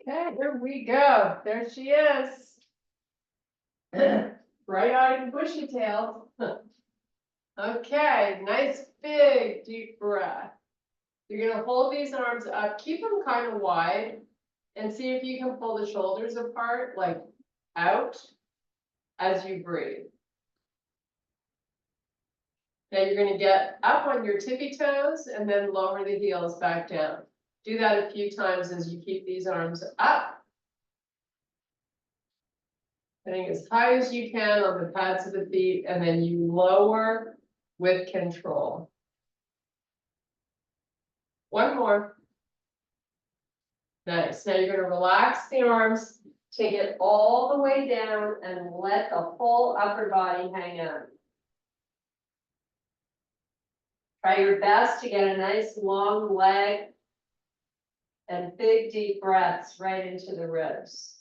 Okay, here we go. There she is. Bright-eyed and bushy-tailed. Okay, nice big deep breath. You're gonna hold these arms up, keep them kind of wide, and see if you can pull the shoulders apart, like out, as you breathe. Now you're gonna get up on your tippy toes and then lower the heels back down. Do that a few times as you keep these arms up. Getting as high as you can on the pads of the feet, and then you lower with control. One more. Nice. Now you're going to relax the arms, take it all the way down, and let the whole upper body hang out. Try your best to get a nice long leg and big deep breaths right into the ribs.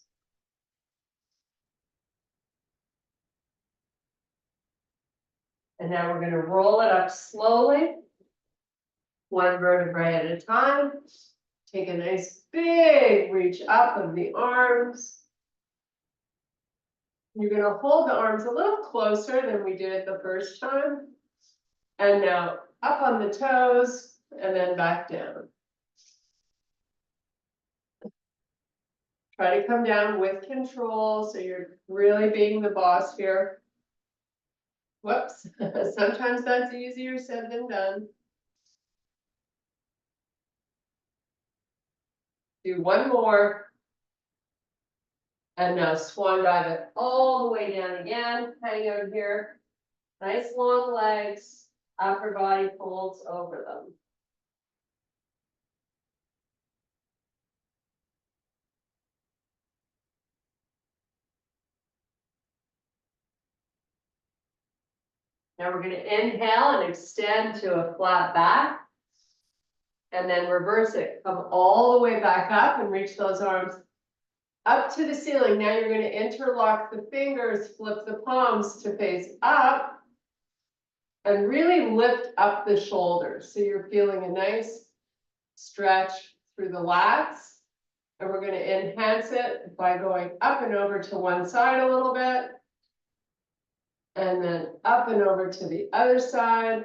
And now we're going to roll it up slowly, one vertebrae at a time. Take a nice big reach up of the arms. You're going to hold the arms a little closer than we did the first time. And now up on the toes and then back down. Try to come down with control so you're really being the boss here. Whoops, sometimes that's easier said than done. Do one more. And now swan dive it all the way down again. Hang out here. Nice long legs. Upper body folds over them. Now we're going to inhale and extend to a flat back. And then reverse it. Come all the way back up and reach those arms up to the ceiling. Now you're going to interlock the fingers, flip the palms to face up, and really lift up the shoulders. So you're feeling a nice stretch through the lats. And we're going to enhance it by going up and over to one side a little bit. And then up and over to the other side.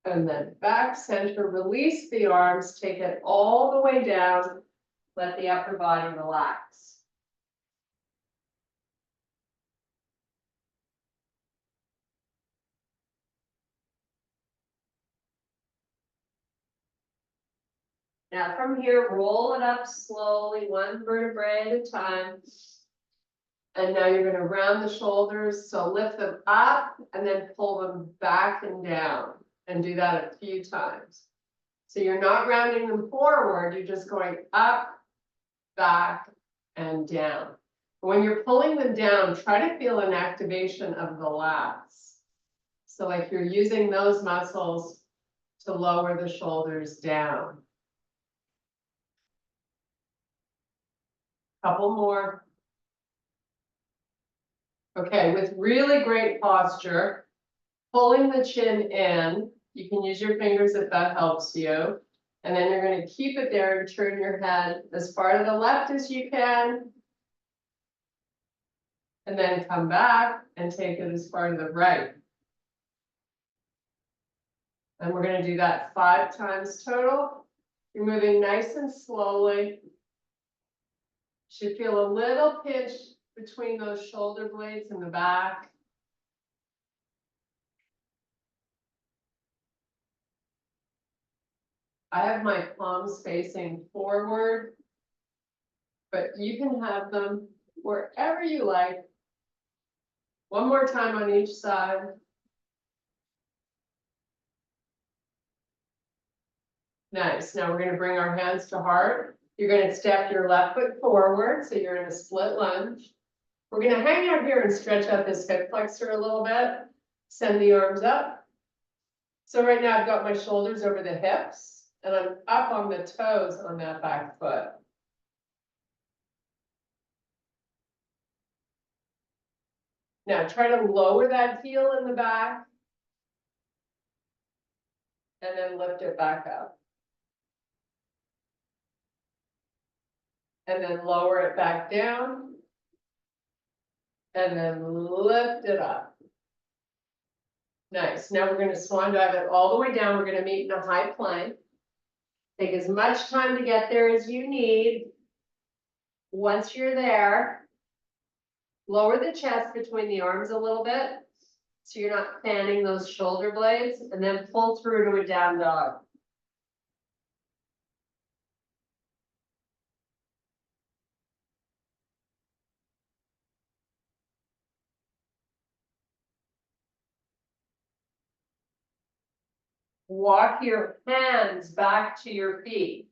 And then back center, release the arms, take it all the way down, let the upper body relax. Now from here, roll it up slowly, one vertebrae at a time. And now you're going to round the shoulders, so lift them up and then pull them back and down, and do that a few times. So you're not rounding them forward, you're just going up, back, and down. When you're pulling them down, try to feel an activation of the lats. So like you're using those muscles to lower the shoulders down. Couple more. Okay, with really great posture, pulling the chin in, you can use your fingers if that helps you. And then you're going to keep it there and turn your head as far to the left as you can. And then come back and take it as far to the right. And we're going to do that 5 times total. You're moving nice and slowly. Should feel a little pinch between those shoulder blades in the back. I have my palms facing forward, but you can have them wherever you like. One more time on each side. Nice. Now we're going to bring our hands to heart. You're going to step your left foot forward, so you're in a split lunge. We're going to hang out here and stretch out this hip flexor a little bit. Send the arms up. So right now I've got my shoulders over the hips, and I'm up on the toes on that back foot. Now try to lower that heel in the back, and then lift it back up. and then lower it back down. And then lift it up. Nice. Now we're going to swan dive it all the way down. We're going to meet in a high plank. Take as much time to get there as you need. Once you're there, lower the chest between the arms a little bit, so you're not fanning those shoulder blades, and then pull through to a down dog. Walk your hands back to your feet.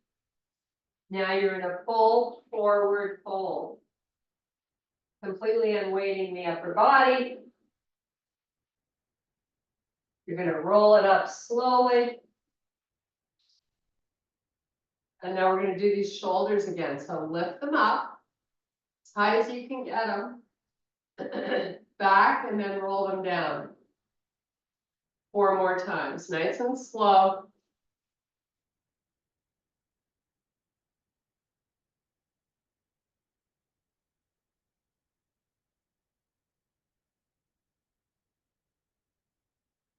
Now you're in a full forward fold. Completely unweighting the upper body. You're going to roll it up slowly. And now we're going to do these shoulders again. So lift them up as high as you can get them. Back and then roll them down. 4 more times, nice and slow.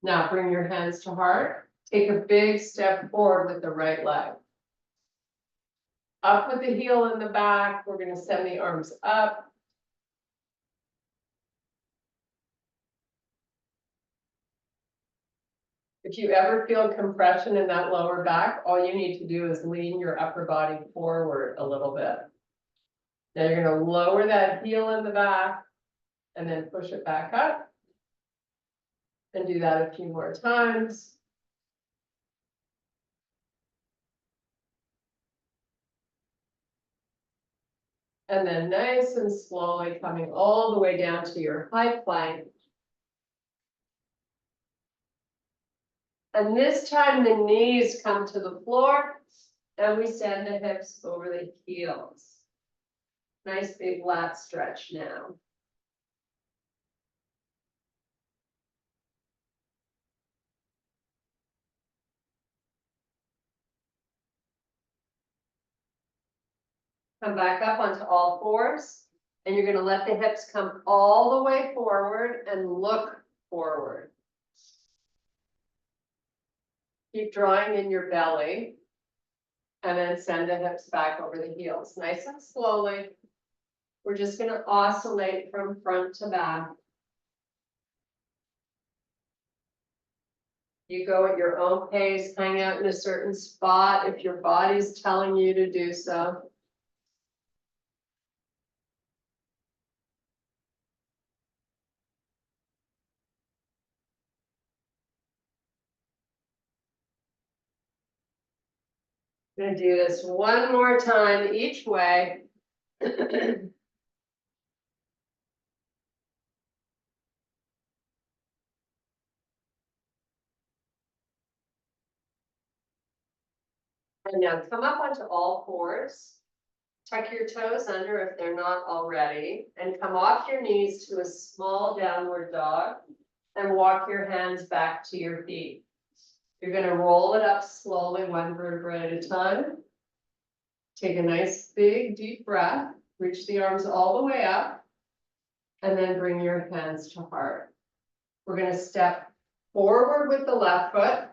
Now bring your hands to heart. Take a big step forward with the right leg. Up with the heel in the back. We're going to send the arms up. If you ever feel compression in that lower back, all you need to do is lean your upper body forward a little bit. Now you're going to lower that heel in the back and then push it back up. And do that a few more times. And then nice and slowly coming all the way down to your high plank. And this time the knees come to the floor and we send the hips over the heels. Nice big lat stretch now. Come back up onto all fours, and you're going to let the hips come all the way forward and look forward. Keep drawing in your belly, and then send the hips back over the heels. Nice and slowly. We're just going to oscillate from front to back. You go at your own pace, hang out in a certain spot if your body's telling you to do so. I'm going to do this one more time each way. And now come up onto all fours. Tuck your toes under if they're not already, and come off your knees to a small downward dog and walk your hands back to your feet. You're going to roll it up slowly, one vertebra at a time. Take a nice big deep breath, reach the arms all the way up, and then bring your hands to heart. We're going to step forward with the left foot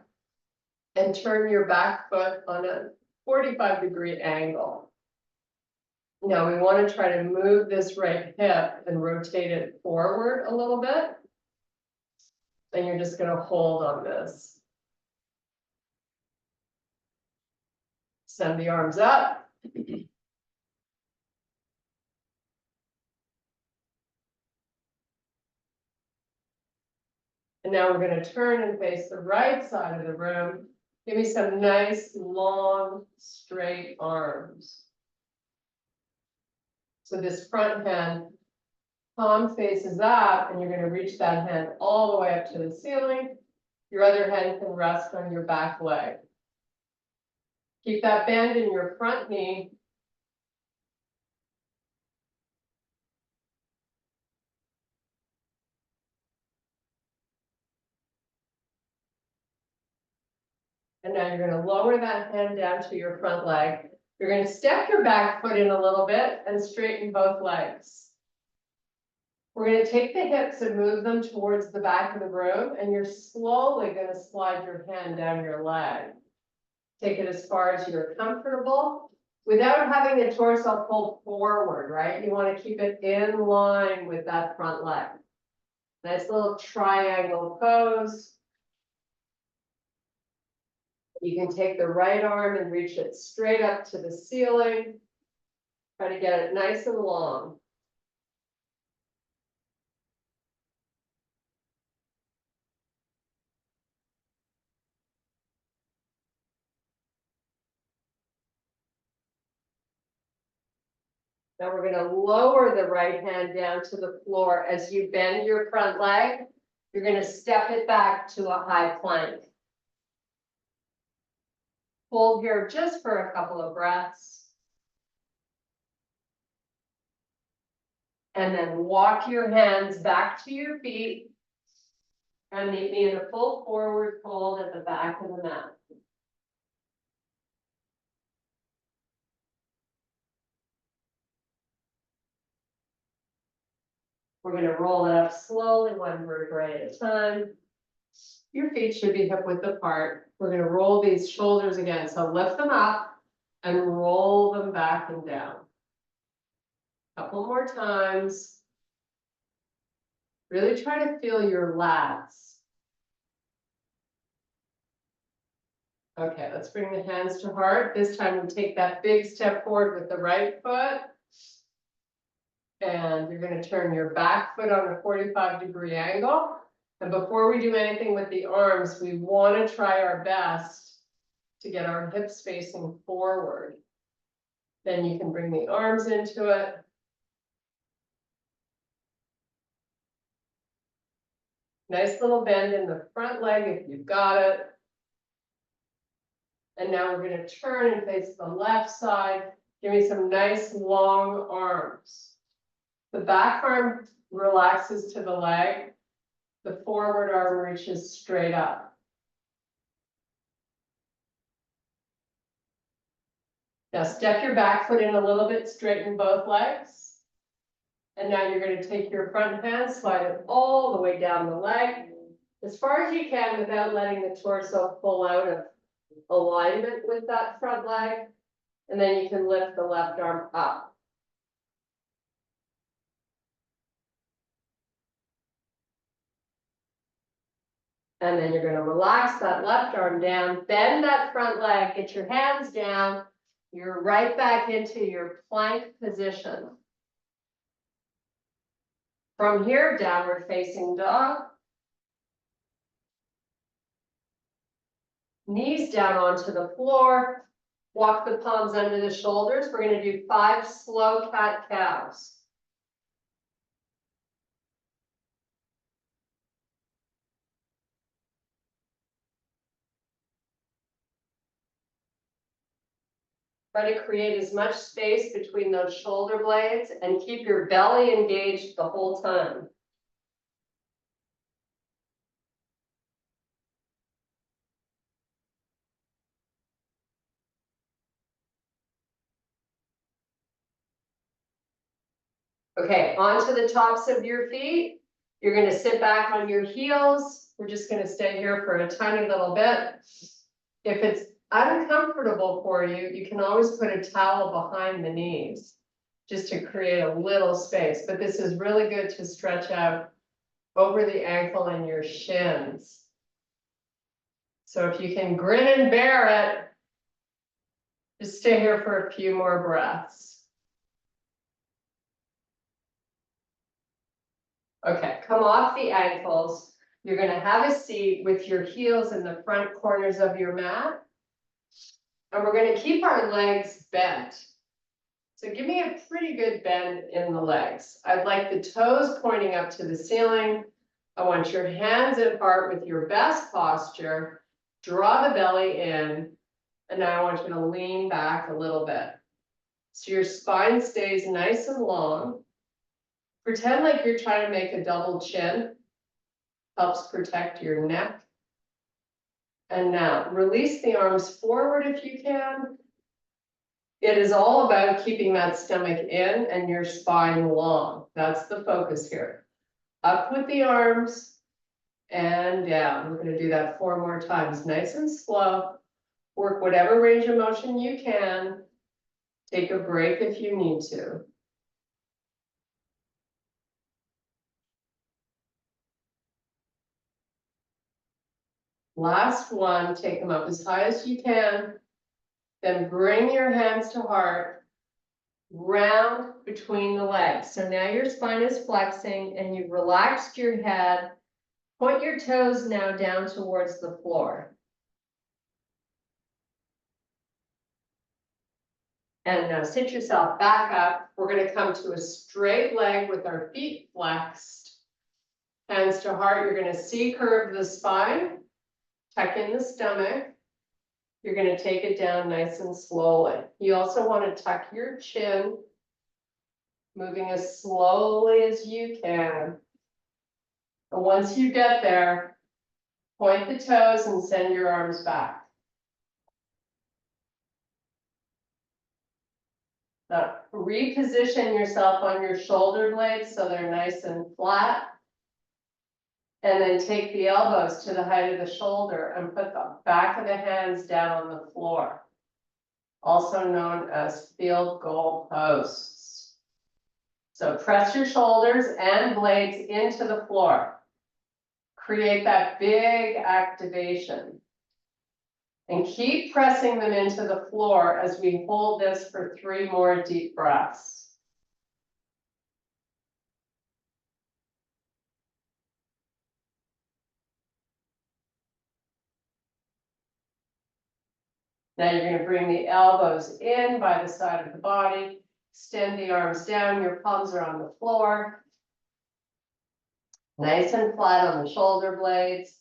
and turn your back foot on a 45-degree angle. Now we want to try to move this right hip and rotate it forward a little bit. And you're just going to hold on this. Send the arms up. And now we're going to turn and face the right side of the room. Give me some nice, long, straight arms. So this front hand, palm faces up, and you're going to reach that hand all the way up to the ceiling. Your other hand can rest on your back leg. Keep that bend in your front knee. And now you're going to lower that hand down to your front leg You're gonna step your back foot in a little bit and straighten both legs. We're gonna take the hips and move them towards the back of the room, and you're slowly gonna slide your hand down your leg. Take it as far as you're comfortable, without having the torso pull forward, right? You wanna keep it in line with that front leg. Nice little triangle pose. You can take the right arm and reach it straight up to the ceiling. Try to get it nice and long. Now we're gonna lower the right hand down to the floor. As you bend your front leg, you're gonna step it back to a high plank. Hold here just for a couple of breaths. And then walk your hands back to your feet and meet me in a full forward fold at the back of the mat. We're gonna roll it up slowly, one vertebrae at a time. Your feet should be hip width apart. We're gonna roll these shoulders again. So lift them up and roll them back and down. Couple more times. Really try to feel your lats. Okay, let's bring the hands to heart. This time we take that big step forward with the right foot. And you're gonna turn your back foot on a 45-degree angle. And before we do anything with the arms, we wanna try our best to get our hips facing forward. Then you can bring the arms into it. Nice little bend in the front leg if you've got it. And now we're gonna turn and face the left side. Give me some nice long arms. The back arm relaxes to the leg. The forward arm reaches straight up. Now step your back foot in a little bit, straighten both legs. And now you're going to take your front hand, slide it all the way down the leg, as far as you can without letting the torso pull out of alignment with that front leg. And then you can lift the left arm up. And then you're going to relax that left arm down, bend that front leg, get your hands down. You're right back into your plank position. From here, downward facing dog. Knees down onto the floor. Walk the palms under the shoulders. We're going to do 5 slow cat-cows. Try to create as much space between those shoulder blades and keep your belly engaged the whole time. Okay, onto the tops of your feet. You're going to sit back on your heels. We're just going to stay here for a tiny little bit. If it's uncomfortable for you, you can always put a towel behind the knees just to create a little space. But this is really good to stretch out over the ankle and your shins. So if you can grin and bear it, just stay here for a few more breaths. Okay, come off the ankles. You're going to have a seat with your heels in the front corners of your mat. And we're going to keep our legs bent. So give me a pretty good bend in the legs. I'd like the toes pointing up to the ceiling. I want your hands at heart with your best posture. Draw the belly in. And now I want you to lean back a little bit. So your spine stays nice and long. Pretend like you're trying to make a double chin. Helps protect your neck. And now release the arms forward if you can. It is all about keeping that stomach in and your spine long. That's the focus here. Up with the arms and down. We're gonna do that 4 more times, nice and slow. Work whatever range of motion you can. Take a break if you need to. Last one, take them up as high as you can. Then bring your hands to heart, round between the legs. So now your spine is flexing and you've relaxed your head. Point your toes now down towards the floor. And now sit yourself back up. We're going to come to a straight leg with our feet flexed. Hands to heart, you're going to C-curve the spine, tuck in the stomach. You're going to take it down nice and slowly. You also want to tuck your chin, moving as slowly as you can. And once you get there, point the toes and send your arms back. Now, reposition yourself on your shoulder blades so they're nice and flat. And then take the elbows to the height of the shoulder and put the back of the hands down on the floor, also known as field goal posts. So press your shoulders and blades into the floor. Create that big activation. And keep pressing them into the floor as we hold this for 3 more deep breaths. Now you're going to bring the elbows in by the side of the body, extend the arms down, your palms are on the floor. Nice and flat on the shoulder blades.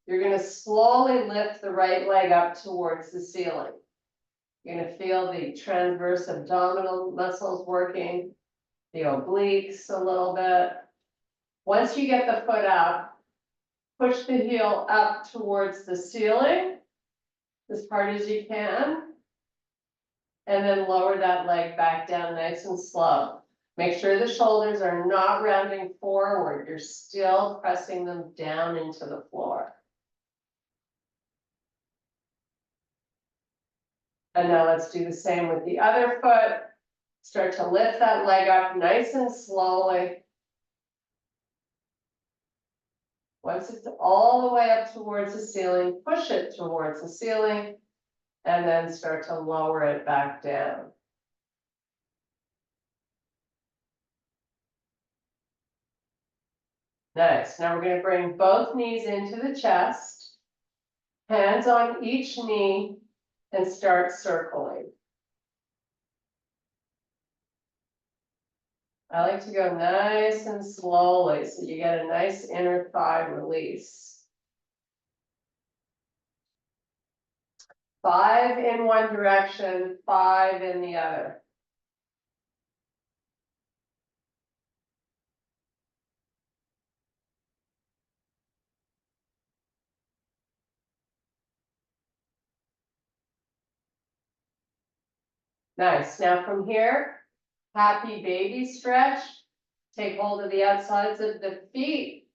You're going to slowly lift the right leg up towards the ceiling. You're going to feel the transverse abdominal muscles working, the obliques a little bit. Once you get the foot up, push the heel up towards the ceiling as hard as you can. And then lower that leg back down nice and slow. Make sure the shoulders are not rounding forward. You're still pressing them down into the floor. And now let's do the same with the other foot. Start to lift that leg up nice and slowly. Once it's all the way up towards the ceiling, push it towards the ceiling, and then start to lower it back down. Nice. Now we're going to bring both knees into the chest, hands on each knee, and start circling. I like to go nice and slowly so you get a nice inner thigh release. 5 in one direction, 5 in the other. Nice. Now from here, happy baby stretch. Take hold of the outsides of the feet.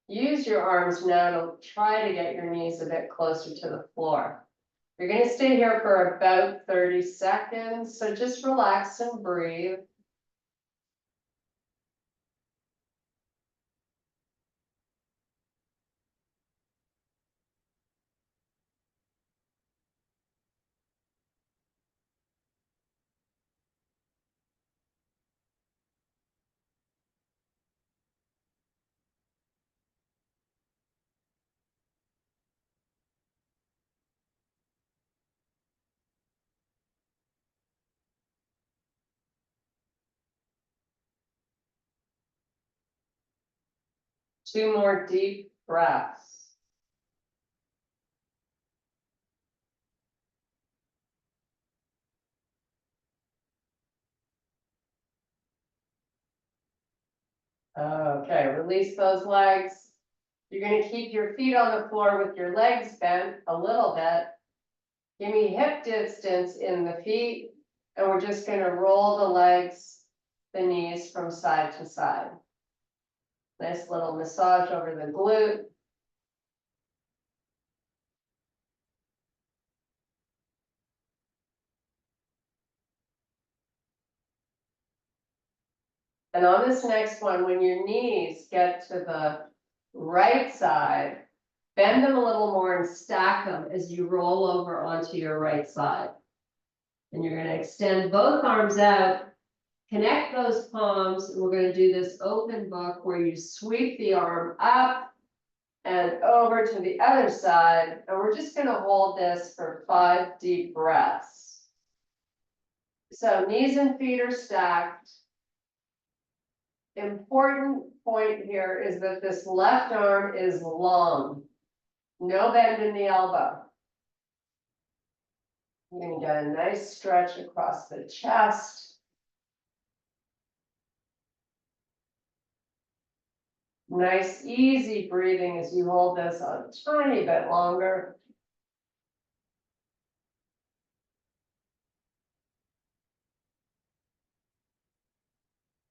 Use your arms now to try to get your knees a bit closer to the floor. You're going to stay here for about 30 seconds, so just relax and breathe. Two more deep breaths. Okay, release those legs. You're going to keep your feet on the floor with your legs bent a little bit. Give me hip distance in the feet And we're just gonna roll the legs, the knees from side to side. Nice little massage over the glute. And on this next one, when your knees get to the right side, bend them a little more and stack them as you roll over onto your right side. And you're gonna extend both arms out, connect those palms, and we're gonna do this open book where you sweep the arm up and over to the other side. And we're just gonna hold this for 5 deep breaths. So knees and feet are stacked. Important point here is that this left arm is long. No bend in the elbow. You're gonna get a nice stretch across the chest. Nice, easy breathing as you hold this a tiny bit longer.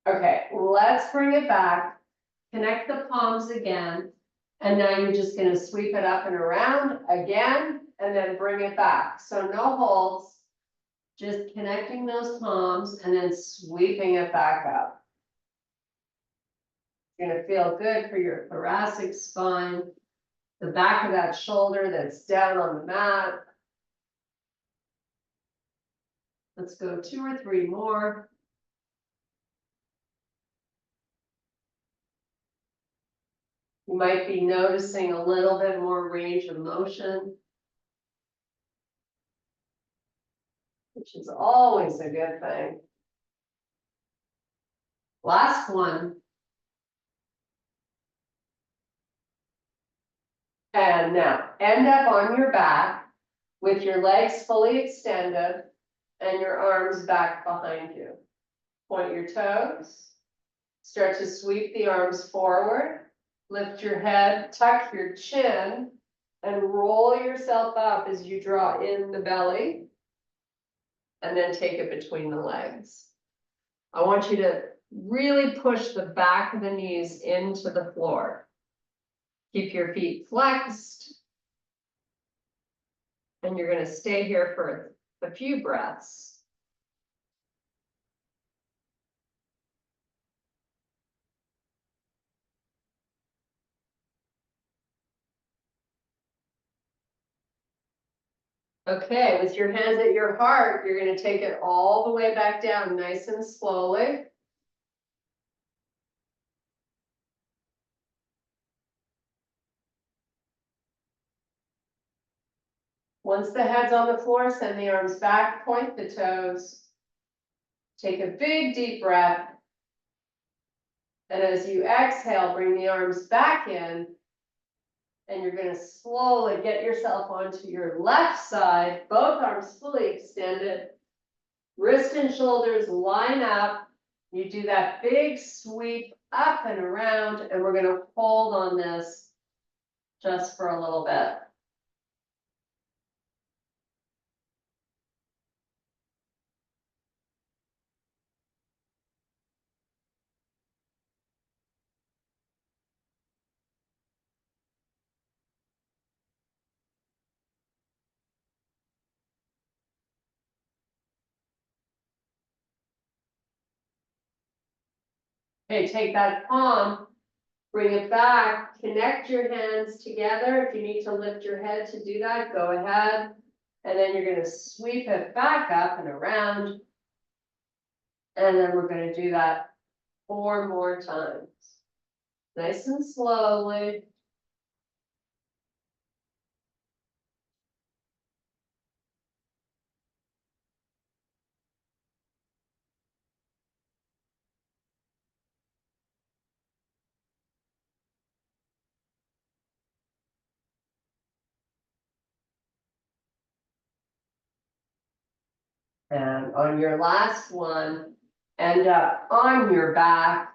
Okay, let's bring it back. Connect the palms again. And now you're just gonna sweep it up and around again, and then bring it back. So no holds, just connecting those palms and then sweeping it back up. You're gonna feel good for your thoracic spine, the back of that shoulder that's down on the mat. Let's go 2 or 3 more. You might be noticing a little bit more range of motion, which is always a good thing. Last one. And now end up on your back with your legs fully extended and your arms back behind you. Point your toes. Start to sweep the arms forward. Lift your head, tuck your chin, and roll yourself up as you draw in the belly. And then take it between the legs. I want you to really push the back of the knees into the floor. Keep your feet flexed. And you're going to stay here for a few breaths. Okay, with your hands at your heart, you're going to take it all the way back down nice and slowly. Once the head's on the floor, send the arms back, point the toes. Take a big deep breath. And as you exhale, bring the arms back in. And you're going to slowly get yourself onto your left side, both arms fully extended. Wrist and shoulders line up. You do that big sweep up and around, and we're going to hold on this just for a little bit. Okay, take that palm, bring it back, connect your hands together. If you need to lift your head to do that, go ahead. And then you're going to sweep it back up and around. And then we're going to do that 4 more times. Nice and slowly. And on your last one, end up on your back.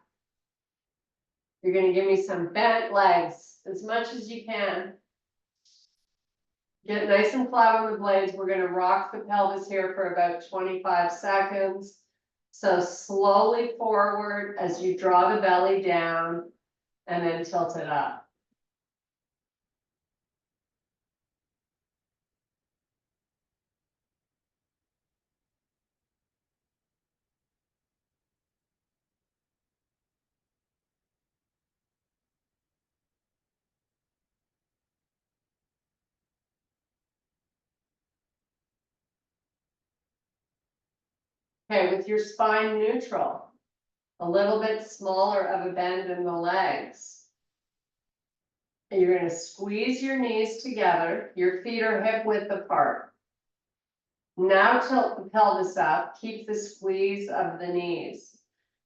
You're going to give me some bent legs as much as you can. Get nice and flat on the blades. We're gonna rock the pelvis here for about 25 seconds. So slowly forward as you draw the belly down and then tilt it up. Okay, with your spine neutral, a little bit smaller of a bend in the legs. And you're gonna squeeze your knees together, your feet are hip width apart. Now tilt the pelvis up, keep the squeeze of the knees.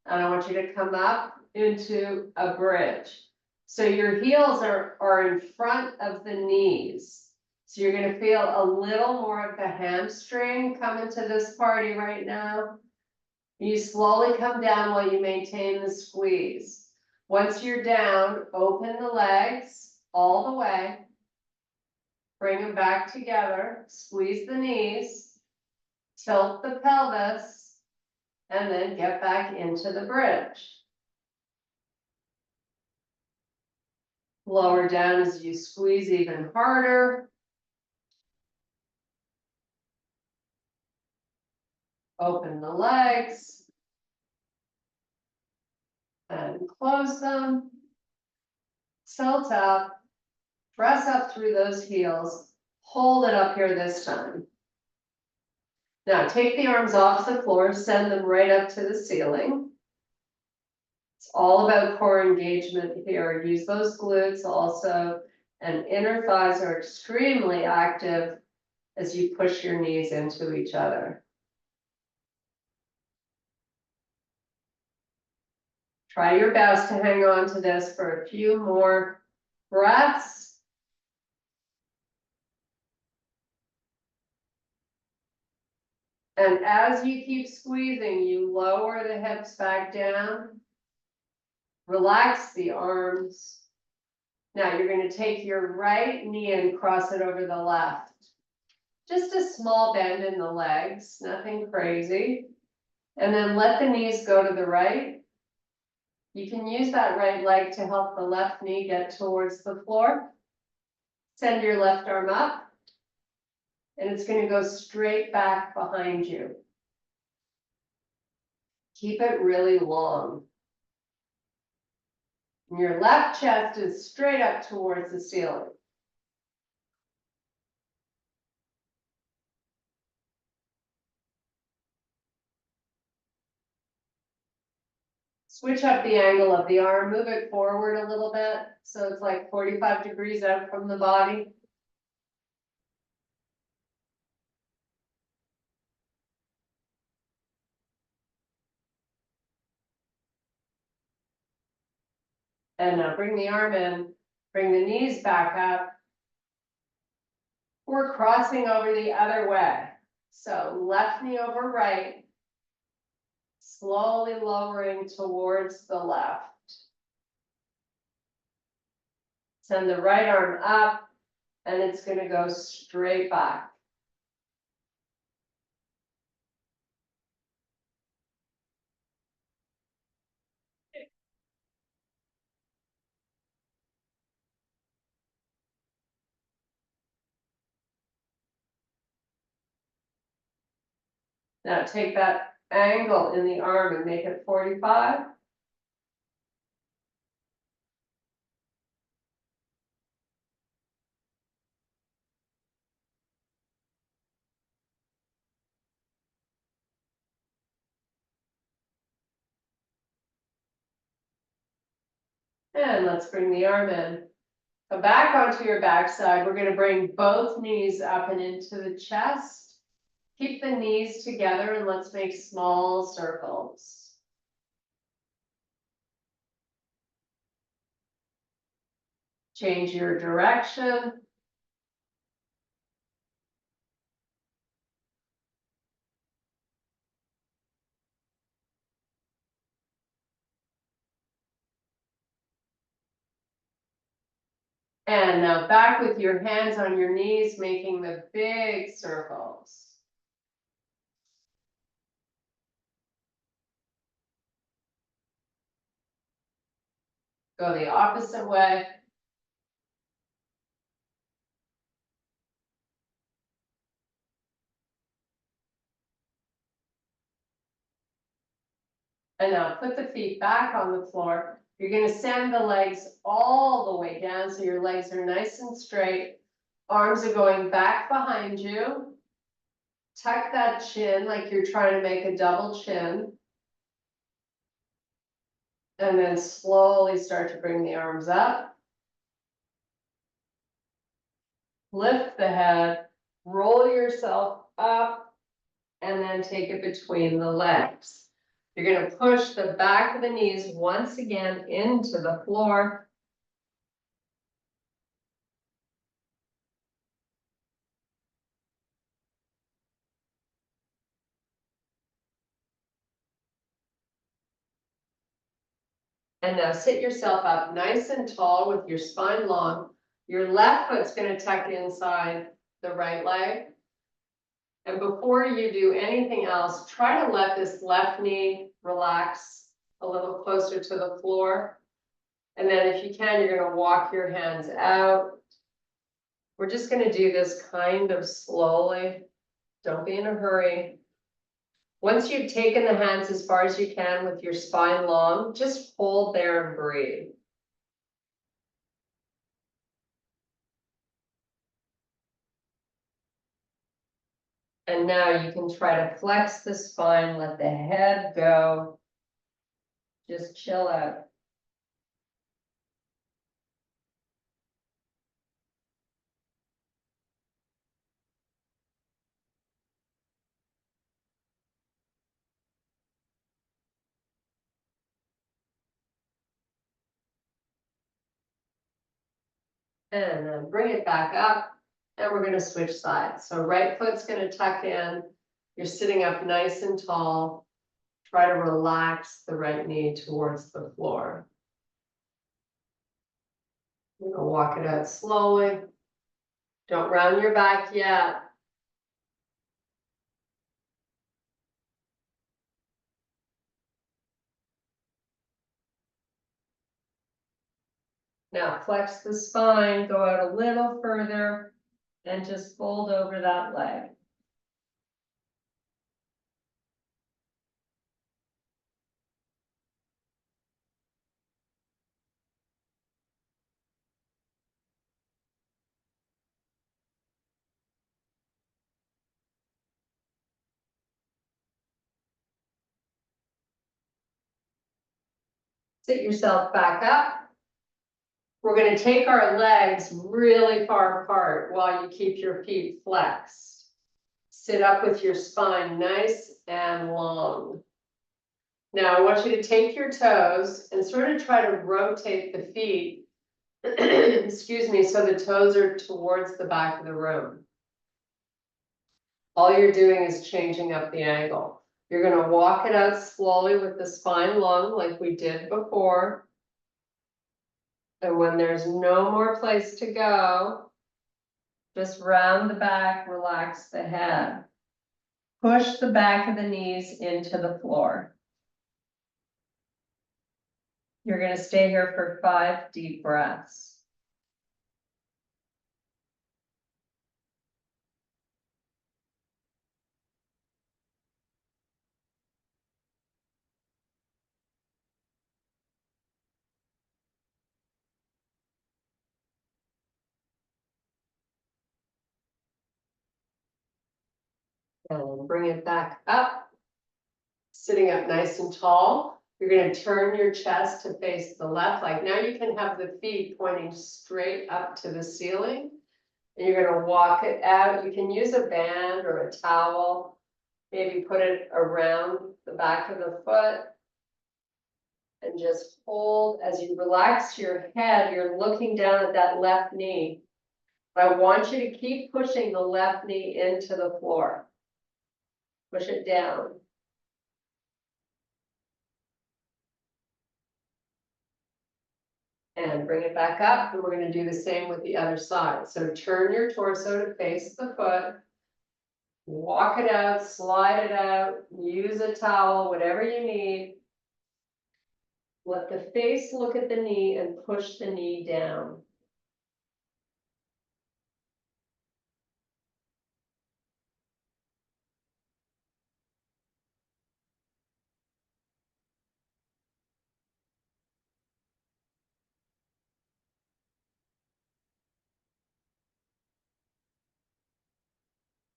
And I want you to come up into a bridge. So your heels are in front of the knees. So you're gonna feel a little more of the hamstring come into this party right now. You slowly come down while you maintain the squeeze. Once you're down, open the legs all the way. Bring them back together, squeeze the knees, tilt the pelvis, and then get back into the bridge. Lower down as you squeeze even harder. Open the legs. And close them. Tilt up. Press up through those heels. Hold it up here this time. Now take the arms off the floor, send them right up to the ceiling. It's all about core engagement here. Use those glutes also, and inner thighs are extremely active as you push your knees into each other. Try your best to hang on to this for a few more breaths. And as you keep squeezing, you lower the hips back down. Relax the arms. Now you're going to take your right knee and cross it over the left. Just a small bend in the legs, nothing crazy. And then let the knees go to the right. You can use that right leg to help the left knee get towards the floor. Send your left arm up. And it's going to go straight back behind you. Keep it really long. And your left chest is straight up towards the ceiling. Switch up the angle of the arm, move it forward a little bit, so it's like 45 degrees out from the body. And now bring the arm in, bring the knees back up. We're crossing over the other way. So left knee over right, slowly lowering towards the left. Send the right arm up, and it's going to go straight back. Now take that angle in the arm and make it 45. And let's bring the arm in. Come back onto your backside. We're going to bring both knees up and into the chest. Keep the knees together and let's make small circles. Change your direction. And now back with your hands on your knees, making the big circles. Go the opposite way. And now put the feet back on the floor. You're gonna send the legs all the way down so your legs are nice and straight. Arms are going back behind you. Tuck that chin like you're trying to make a double chin. And then slowly start to bring the arms up. Lift the head, roll yourself up, and then take it between the legs. You're gonna push the back of the knees once again into the floor. And now sit yourself up nice and tall with your spine long. Your left foot's gonna tuck inside the right leg. And before you do anything else, try to let this left knee relax a little closer to the floor. And then if you can, you're gonna walk your hands out. We're just gonna do this kind of slowly. Don't be in a hurry. Once you've taken the hands as far as you can with your spine long, just hold there and breathe. And now you can try to flex the spine, let the head go. Just chill out. And then bring it back up. And we're gonna switch sides. So right foot's gonna tuck in. You're sitting up nice and tall. Try to relax the right knee towards the floor. You're gonna walk it out slowly. Don't round your back yet. Now flex the spine, go out a little further, and just fold over that leg. Sit yourself back up. We're gonna take our legs really far apart while you keep your feet flexed. Sit up with your spine nice and long. Now I want you to take your toes and sort of try to rotate the feet, excuse me, so the toes are towards the back of the room. All you're doing is changing up the angle. You're gonna walk it out slowly with the spine long like we did before. And when there's no more place to go, just round the back, relax the head. Push the back of the knees into the floor. You're gonna stay here for 5 deep breaths. And bring it back up. Sitting up nice and tall. You're gonna turn your chest to face the left. Like now you can have the feet pointing straight up to the ceiling. And you're gonna walk it out. You can use a band or a towel. Maybe put it around the back of the foot. And just hold as you relax your head, you're looking down at that left knee. I want you to keep pushing the left knee into the floor. Push it down. And bring it back up, and we're gonna do the same with the other side. So turn your torso to face the foot. Walk it out, slide it out, use a towel, whatever you need. Let the face look at the knee and push the knee down.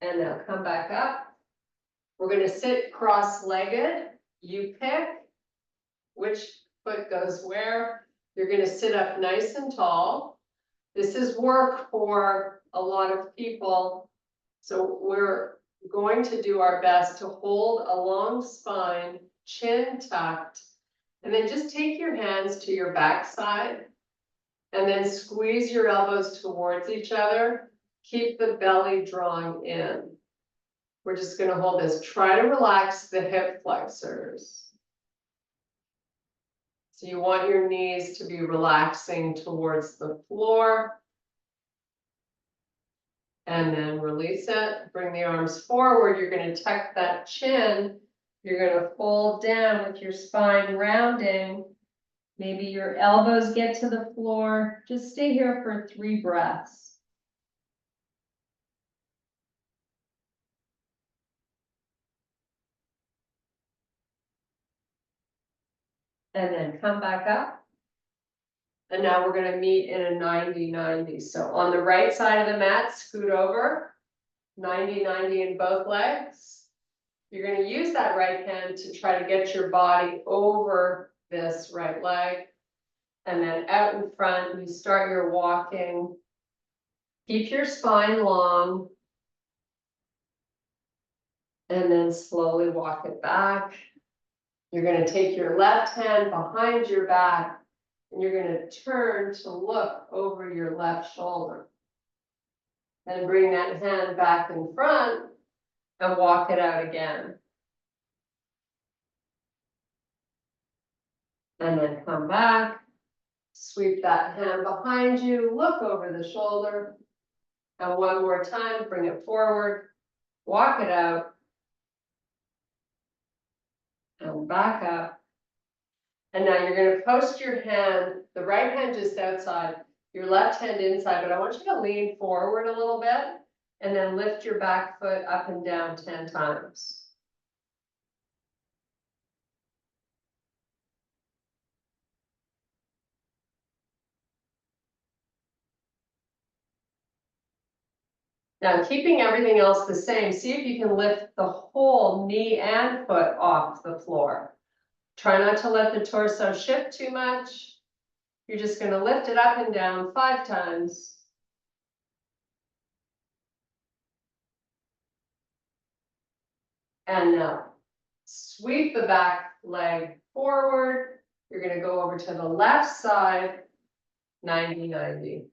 And now come back up. We're gonna sit cross-legged. You pick which foot goes where. You're gonna sit up nice and tall. This is work for a lot of people. So we're going to do our best to hold a long spine, chin tucked, and then just take your hands to your backside and then squeeze your elbows towards each other. Keep the belly drawn in. We're just going to hold this. Try to relax the hip flexors. So you want your knees to be relaxing towards the floor. And then release it, bring the arms forward. You're going to tuck that chin. You're going to fold down with your spine rounding. Maybe your elbows get to the floor. Just stay here for 3 breaths. And then come back up. And now we're going to meet in a 90-90. So on the right side of the mat, scoot over. 90-90 in both legs. You're going to use that right hand to try to get your body over this right leg. And then out in front, you start your walking. Keep your spine long. And then slowly walk it back. You're going to take your left hand behind your back. And you're going to turn to look over your left shoulder. And bring that hand back in front and walk it out again. And then come back, sweep that hand behind you, look over the shoulder. And one more time, bring it forward, walk it out. And back up. And now you're going to post your hand, the right hand just outside, your left hand inside, but I want you to lean forward a little bit and then lift your back foot up and down 10 times. Now, keeping everything else the same, see if you can lift the whole knee and foot off the floor. Try not to let the torso shift too much. You're just going to lift it up and down 5 times. And now, sweep the back leg forward. You're going to go over to the left side, 90-90.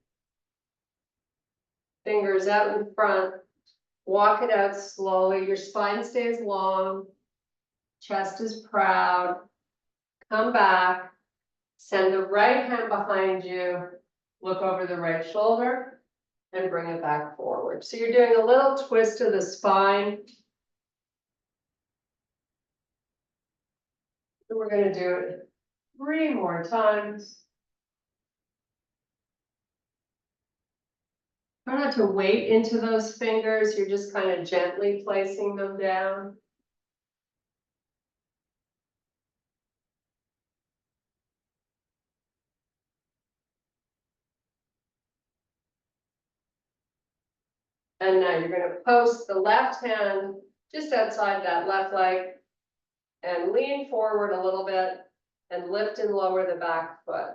Fingers out in front. Walk it out slowly. Your spine stays long. Chest is proud. Come back. Send the right hand behind you. Look over the right shoulder and bring it back forward. So you're doing a little twist of the spine. And we're going to do it 3 more times. Try not to weight into those fingers. You're just kind of gently placing them down. And now you're going to post the left hand just outside that left leg and lean forward a little bit and lift and lower the back foot.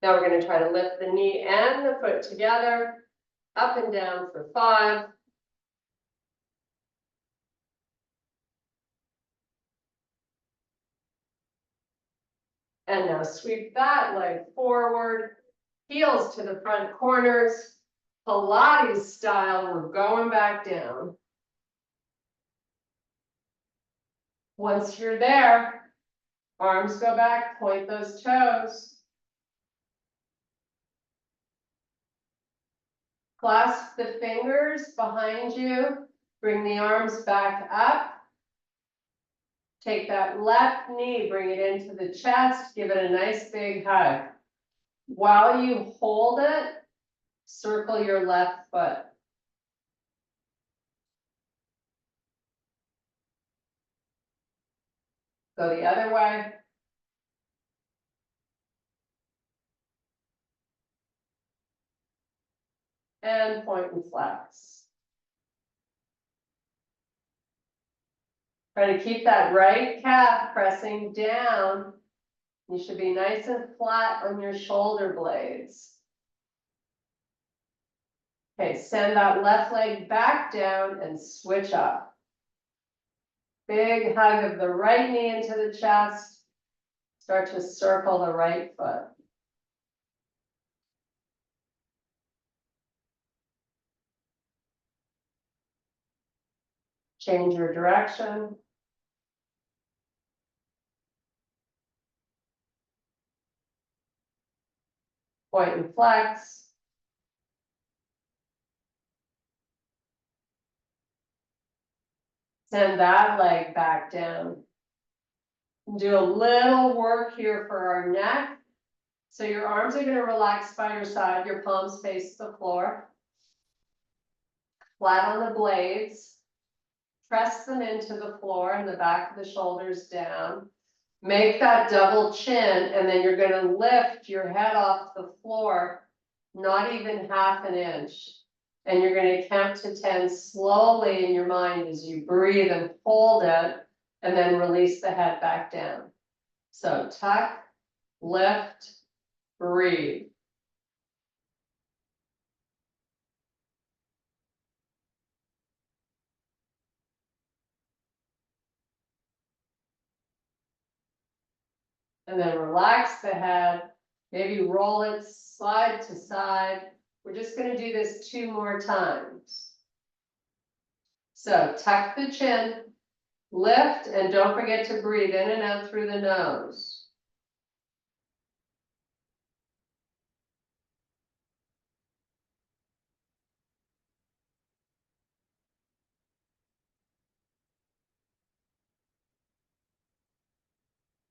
Now we're going to try to lift the knee and the foot together, up and down for 5. And now sweep that leg forward, heels to the front corners, Pilates style, we're going back down. Once you're there, arms go back, point those toes. Clasp the fingers behind you, bring the arms back up. Take that left knee, bring it into the chest, give it a nice big hug. While you hold it, circle your left foot. Go the other way. And point and flex. Try to keep that right calf pressing down. You should be nice and flat on your shoulder blades. Okay, send that left leg back down and switch up. Big hug of the right knee into the chest. Start to circle the right foot. Change your direction. Point and flex. Send that leg back down. Do a little work here for our neck. So your arms are going to relax by your side, your palms face the floor. Flat on the blades. Press them into the floor and the back of the shoulders down. Make that double chin, and then you're going to lift your head off the floor, not even half an inch. And you're going to count to 10 slowly in your mind as you breathe and hold it, and then release the head back down. So tuck, lift, breathe. And then relax the head, maybe roll it side to side. We're just going to do this 2 more times. So tuck the chin, lift, and don't forget to breathe in and out through the nose.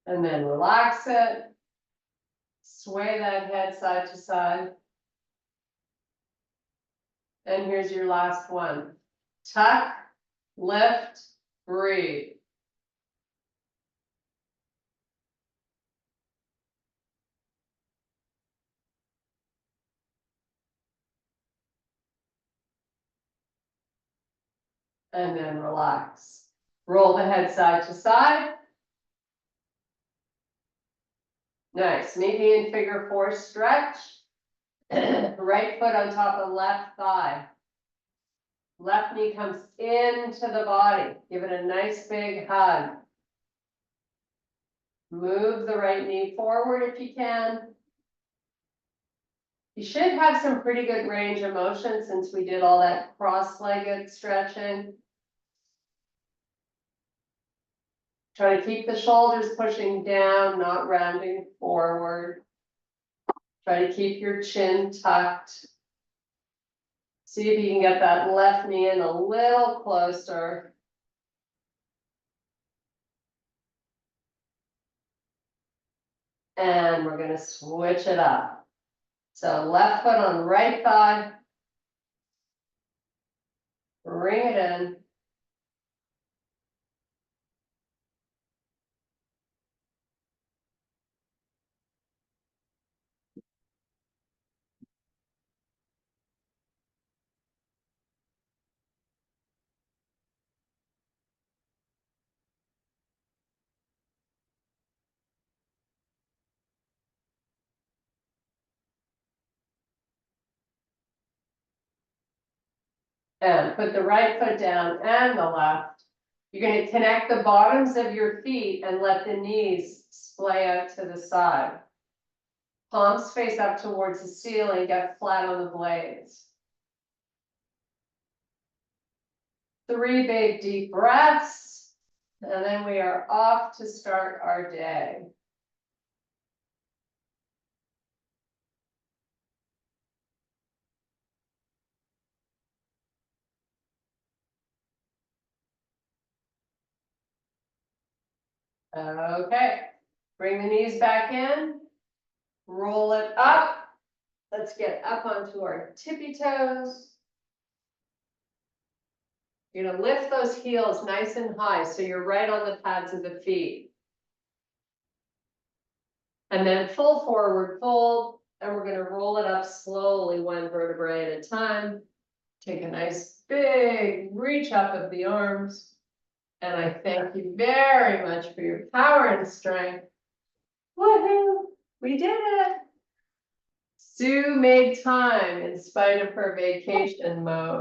And then relax it. Sway that head side to side. And here's your last one. Tuck, lift, breathe. And then relax. Roll the head side to side. Nice. Meet me in figure 4 stretch. Right foot on top of left thigh. Left knee comes into the body. Give it a nice big hug. Move the right knee forward if you can. You should have some pretty good range of motion since we did all that cross-legged stretching. Try to keep the shoulders pushing down, not rounding forward. Try to keep your chin tucked. See if you can get that left knee in a little closer. And we're going to switch it up. So left foot on right thigh. Bring it in. And put the right foot down and the left. You're going to connect the bottoms of your feet and let the knees splay out to the side. Palms face up towards the ceiling, get flat on the blades. 3 big deep breaths, and then we are off to start our day. Okay, bring the knees back in, roll it up. Let's get up onto our tippy toes. You're gonna lift those heels nice and high so you're right on the pads of the feet. And then full forward fold, and we're gonna roll it up slowly, 1 vertebrae at a time. Take a nice big reach up of the arms. And I thank you very much for your power and strength. Woohoo! We did it! Sue made time in spite of her vacation mode.